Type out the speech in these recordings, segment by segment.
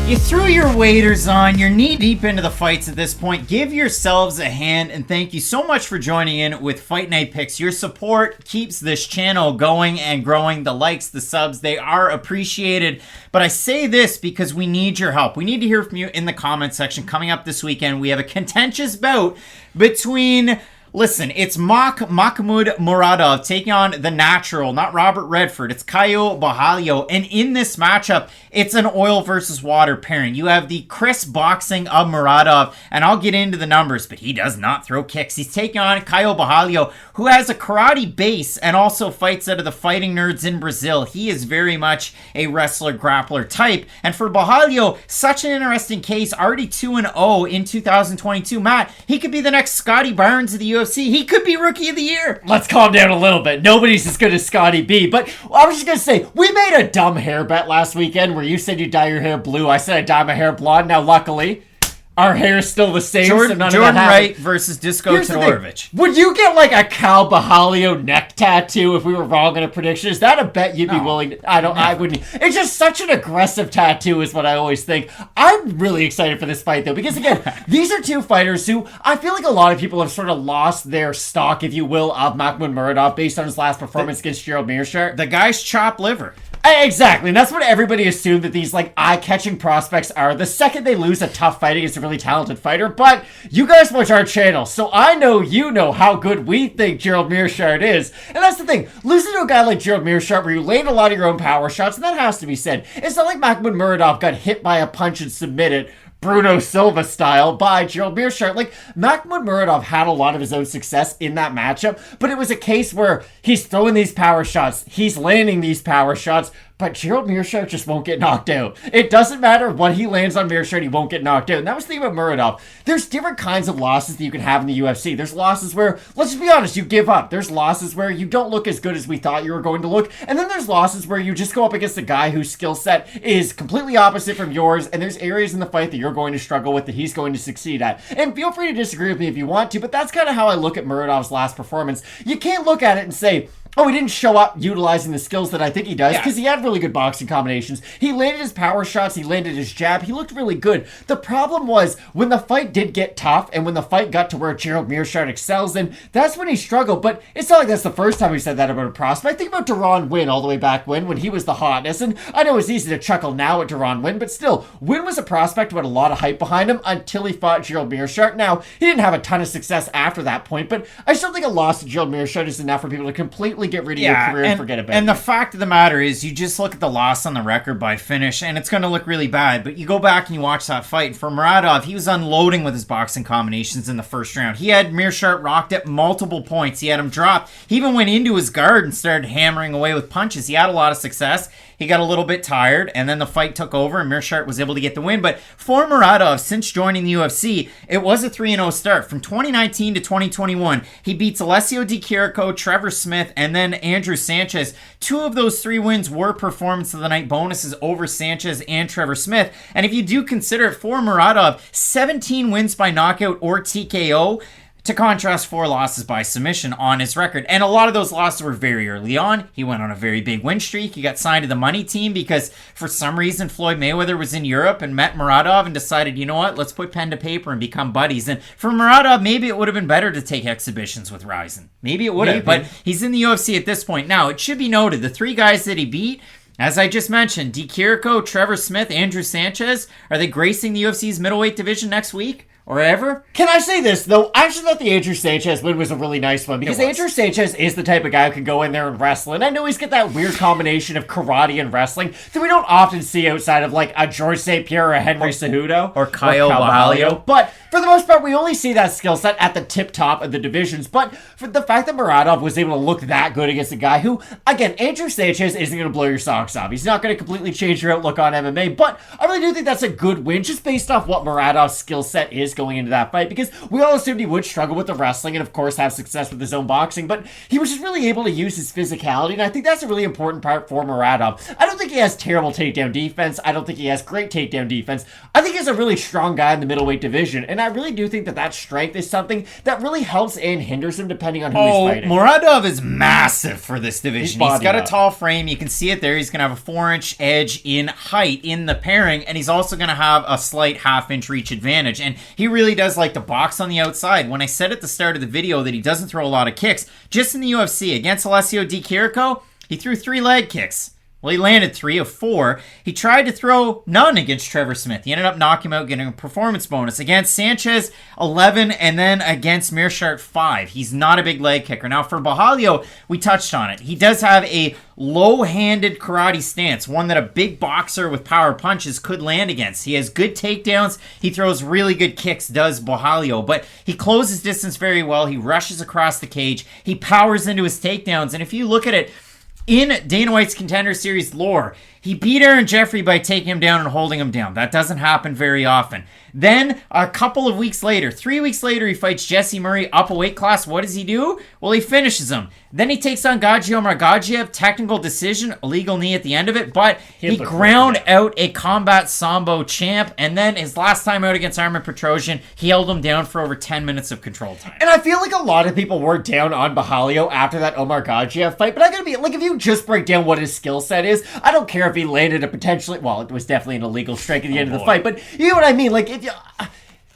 You threw your waders on, you're knee deep into the fights at this point. Give yourselves a hand, and thank you so much for joining in with Fight Night Picks. Your support keeps this channel going and growing. The likes, the subs, they are appreciated. But I say this because we need your help. We need to hear from you in the comment section. Coming up this weekend, we have a contentious bout between... Listen, it's Makhmud Muradov taking on the natural, not Robert Redford. It's Caio Borralho. And in this matchup, it's an oil versus water pairing. You have the crisp boxing of Muradov, and I'll get into the numbers, but he does not throw kicks. He's taking on Caio Borralho, who has a karate base and also fights out of the Fighting Nerds in Brazil. He is very much a wrestler-grappler type. And for Borralho, such an interesting case, already 2-0 in 2022. Matt, he could be the next Scotty Barnes of the UFC. He could be Rookie of the Year. Let's calm down a little bit. Nobody's as good as Scotty B. But I was just going to say, we made a dumb hair bet last weekend where you said you dye your hair blue. I said I dye my hair blonde. Now, luckily, our hair is still the same. Jordan Wright versus Disco Todorovic. Would you get like a Caio Borralho neck tattoo if we were wrong in a prediction? Is that a bet you'd be willing to? I wouldn't. It's just such an aggressive tattoo is what I always think. I'm really excited for this fight though, because again, these are two fighters who I feel like a lot of people have sort of lost their stock, if you will, of Makhmud Muradov based on his last performance against Gerald Meerschaert. The guy's chopped liver. Exactly, and that's what everybody assumed that these like eye-catching prospects are the second they lose a tough fight against a really talented fighter. But you guys watch our channel, so I know you know how good we think Gerald Meerschaert is. And that's the thing, losing to a guy like Gerald Meerschaert where you laid a lot of your own power shots, and that has to be said. It's not like Makhmud Muradov got hit by a punch and submitted Bruno Silva style by Gerald Meerschaert. Like, Makhmud Muradov had a lot of his own success in that matchup, but it was a case where he's throwing these power shots, he's landing these power shots, but Gerald Meerschaert just won't get knocked out. It doesn't matter what he lands on Meerschaert, he won't get knocked out. And that was the thing about Muradov. There's different kinds of losses that you can have in the UFC. There's losses where, let's just be honest, you give up. There's losses where you don't look as good as we thought you were going to look. And then there's losses where you just go up against a guy whose skill set is completely opposite from yours, and there's areas in the fight that you're going to struggle with that he's going to succeed at. And feel free to disagree with me if you want to, but that's kind of how I look at Muradov's last performance. You can't look at it and say, oh, he didn't show up utilizing the skills that I think he does, because he had really good boxing combinations. He landed his power shots, he landed his jab, he looked really good. The problem was, when the fight did get tough, and when the fight got to where Gerald Meerschaert excels in, that's when he struggled. But it's not like that's the first time we said that about a prospect. Think about Deron Winn all the way back when he was the hotness, and I know it's easy to chuckle now at Deron Winn, but still, Winn was a prospect who had a lot of hype behind him until he fought Gerald Meerschaert. Now, he didn't have a ton of success after that point, but I still think a loss to Gerald Meerschaert is enough for people to completely get rid of your career and forget about it. And the fact of the matter is, you just look at the loss on the record by finish, and it's going to look really bad. But you go back and you watch that fight. For Muradov, he was unloading with his boxing combinations in the first round. He had Meerschaert rocked at multiple points. He had him dropped. He even went into his guard and started hammering away with punches. He had a lot of success. He got a little bit tired, and then the fight took over, and Meerschaert was able to get the win. But for Muradov, since joining the UFC, it was a 3-0 start. From 2019 to 2021, he beats Alessio Di Chirico, Trevor Smith, and then Andrew Sanchez. 2 of those 3 wins were performance of the night bonuses over Sanchez and Trevor Smith. And if you do consider it, for Muradov, 17 wins by knockout or TKO, to contrast 4 losses by submission on his record. And a lot of those losses were very early on. He went on a very big win streak. He got signed to the money team because for some reason Floyd Mayweather was in Europe and met Muradov and decided, you know what, let's put pen to paper and become buddies. And for Muradov, maybe it would have been better to take exhibitions with Rizin. Maybe it would have, but he's in the UFC at this point. Now, it should be noted, the 3 guys that he beat, as I just mentioned, Di Chirico, Trevor Smith, Andrew Sanchez, are they gracing the UFC's middleweight division next week? Or ever? Can I say this, though? I actually thought the Andrew Sanchez win was a really nice one, because Andrew Sanchez is the type of guy who can go in there and wrestle, and I know he's got that weird combination of karate and wrestling that we don't often see outside of, like, a George St. Pierre or a Henry Cejudo. Or Caio Borralho. But for the most part, we only see that skill set at the tip-top of the divisions, but for the fact that Muradov was able to look that good against a guy who, again, Andrew Sanchez isn't going to blow your socks off. He's not going to completely change your outlook on MMA, but I really do think that's a good win, just based off what Muradov's skill set is going into that fight, because we all assumed he would struggle with the wrestling and, of course, have success with his own boxing, but he was just really able to use his physicality, and I think that's a really important part for Muradov. I don't think he has terrible takedown defense. I don't think he has great takedown defense. I think he's a really strong guy in the middleweight division, and I really do think that strength is something that really helps and hinders him depending on who he's fighting. Muradov is massive for this division. He's got a up. tall frame. You can see it there. He's going to have a 4-inch edge in height in the pairing, and he's also going to have a slight half-inch reach advantage, and he really does like to box on the outside. When I said at the start of the video that he doesn't throw a lot of kicks, just in the UFC against Alessio Di Chirico, he threw 3 leg kicks. Well, he landed 3 of 4. He tried to throw none against Trevor Smith. He ended up knocking him out, getting a performance bonus. Against Sanchez, 11, and then against Mearshart, 5. He's not a big leg kicker. Now, for Borralho, we touched on it. He does have a low-handed karate stance, one that a big boxer with power punches could land against. He has good takedowns. He throws really good kicks, does Borralho, but he closes distance very well. He rushes across the cage. He powers into his takedowns, and if you look at it, in Dana White's Contender Series lore, he beat Aaron Jeffrey by taking him down and holding him down. That doesn't happen very often. Then, a couple of weeks later, 3 weeks later, he fights Jesse Murray up a weight class. What does he do? Well, he finishes him. Then he takes on Gadzhi Omargadzhiev, technical decision, illegal knee at the end of it, but he ground out a combat sambo champ, and then his last time out against Armen Petrosyan, he held him down for over 10 minutes of control time. And I feel like a lot of people were down on Borralho after that Omargadzhiev fight, but I gotta be, like, if you just break down what his skill set is, I don't care if he landed a potentially, well, it was definitely an illegal strike at the end of the fight, but you know what I mean? Like, if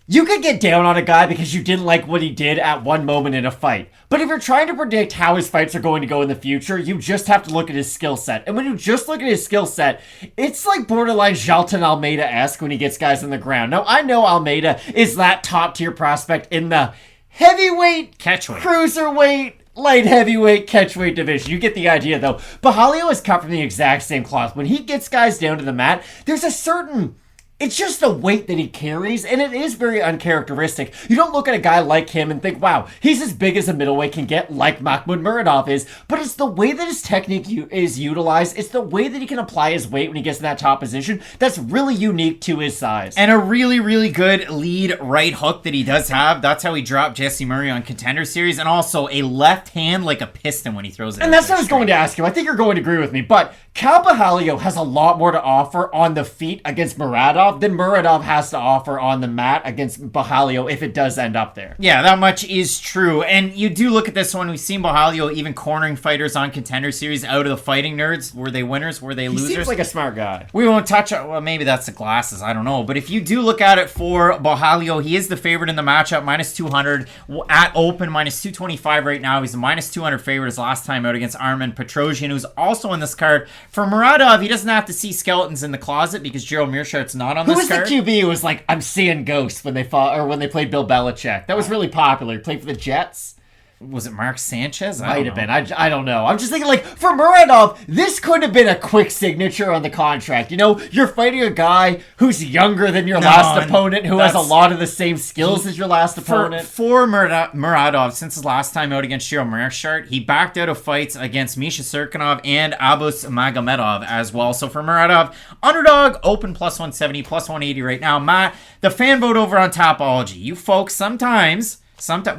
you could get down on a guy because you didn't like what he did at one moment in a fight. But if you're trying to predict how his fights are going to go in the future, you just have to look at his skill set. And when you just look at his skill set, it's like borderline Jalton Almeida-esque when he gets guys on the ground. Now, I know Almeida is that top-tier prospect in the heavyweight, cruiserweight, light heavyweight, catchweight division. You get the idea, though. Borralho is cut from the exact same cloth. When he gets guys down to the mat, there's a certain... It's just the weight that he carries, and it is very uncharacteristic. You don't look at a guy like him and think, wow, he's as big as a middleweight can get, like Makhmud Muradov is, but it's the way that his technique is utilized. It's the way that he can apply his weight when he gets in that top position that's really unique to his size. And a really, really good lead right hook that he does have. That's how he dropped Jesse Murray on Contender Series, and also a left hand like a piston when he throws it. And that's what I was going to ask you. I think you're going to agree with me, but Caio Borralho has a lot more to offer on the feet against Muradov than Muradov has to offer on the mat against Borralho if it does end up there. Yeah, that much is true. And you do look at this one. We've seen Borralho even cornering fighters on Contender Series out of the Fighting Nerds. Were they winners? Were they losers? He seems like a smart guy. We won't touch it. Well, maybe that's the glasses. I don't know. But if you do look at it for Borralho, he is the favorite in the matchup, minus 200. At open, minus 225 right now. He's a minus 200 favorite his last time out against Armen Petrosyan, who's also in this card. For Muradov, he doesn't have to see skeletons in the closet because Gerald Mearshart's not on this card. Who was the QB who was like, I'm seeing ghosts when they fought, or when they played Bill Belichick? That was really popular. He played for the Jets. Was it Mark Sanchez? Might have been. I don't know. I'm just thinking, like, for Muradov, this could have been a quick signature on the contract. You know, you're fighting a guy who's younger than your last opponent, who has a lot of the same skills as your last opponent. For Muradov, since his last time out against Gerald Mearshart, he backed out of fights against Misha Serkinov and Abus Magomedov as well. So for Muradov, underdog, open plus 170, plus 180 right now. Matt, the fan vote over on Topology. You folks, sometimes,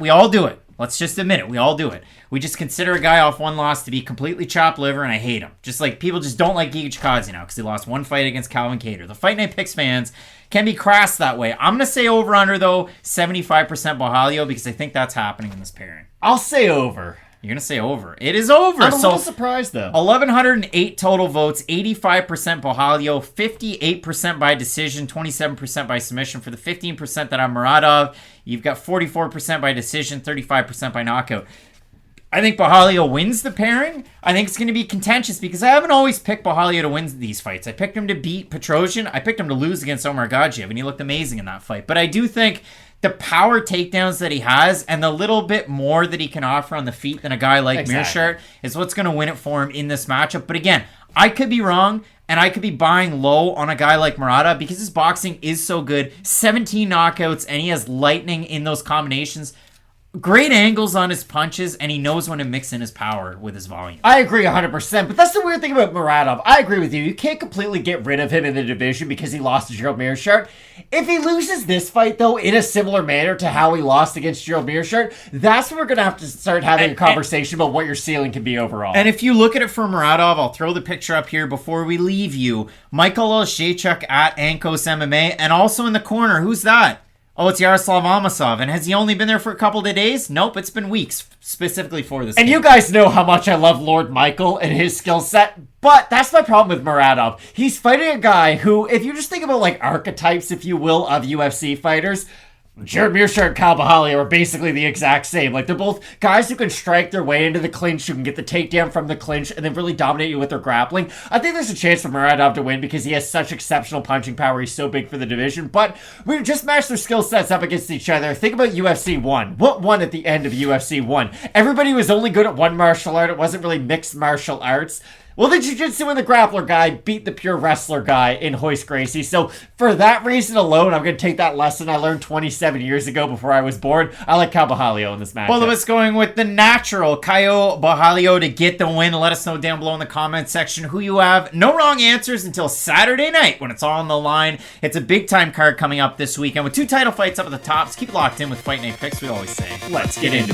we all do it. Let's just admit it. We all do it. We just consider a guy off one loss to be completely chopped liver, and I hate him. Just like people just don't like Giga Chikadze now because he lost one fight against Calvin Kattar. The Fight Night Picks fans can be crass that way. I'm going to say over-under, though, 75% Borralho because I think that's happening in this pairing. I'll say over. You're going to say over. It is over. I'm a little surprised, though. 1,108 total votes, 85% Borralho, 58% by decision, 27% by submission. For the 15% that I'm Muradov, you've got 44% by decision, 35% by knockout. I think Borralho wins the pairing. I think it's going to be contentious because I haven't always picked Borralho to win these fights. I picked him to beat Petrosyan. I picked him to lose against Omargadzhiev, and he looked amazing in that fight. But I do think the power takedowns that he has and the little bit more that he can offer on the feet than a guy like Mearshart is what's going to win it for him in this matchup. But again, I could be wrong, and I could be buying low on a guy like Muradov because his boxing is so good. 17 knockouts, and he has lightning in those combinations. Great angles on his punches, and he knows when to mix in his power with his volume. I agree 100%, but that's the weird thing about Muradov. I agree with you. You can't completely get rid of him in the division because he lost to Gerald Meerschaert. If he loses this fight, though, in a similar manner to how he lost against Gerald Meerschaert, that's when we're going to have to start having a conversation about what your ceiling can be overall. And if you look at it for Muradov, I'll throw the picture up here before we leave you. Michael Olszewczuk at Ankos MMA, and also in the corner, who's that? Oh, it's Yaroslav Almasov. And has he only been there for a couple of days? Nope, it's been weeks, specifically for this And game. you guys know how much I love Lord Michael and his skill set, but that's my problem with Muradov. He's fighting a guy who, if you just think about like archetypes, if you will, of UFC fighters, Gerald Meerschaert and Caio Borralho are basically the exact same. Like, they're both guys who can strike their way into the clinch, who can get the takedown from the clinch, and then really dominate you with their grappling. I think there's a chance for Muradov to win because he has such exceptional punching power. He's so big for the division. But we just matched their skill sets up against each other. Think about UFC 1. What won at the end of UFC 1? Everybody was only good at one martial art. It wasn't really mixed martial arts. Well, the jiu-jitsu and the grappler guy beat the pure wrestler guy in Royce Gracie. So for that reason alone, I'm going to take that lesson I learned 27 years ago before I was born. I like Caio Borralho in this match. Both of us going with the natural Caio Borralho to get the win. Let us know down below in the comment section who you have. No wrong answers until Saturday night when it's all on the line. It's a big-time card coming up this weekend with 2 title fights up at the tops. Keep locked in with Fight Night Picks, we always say. Let's get into it.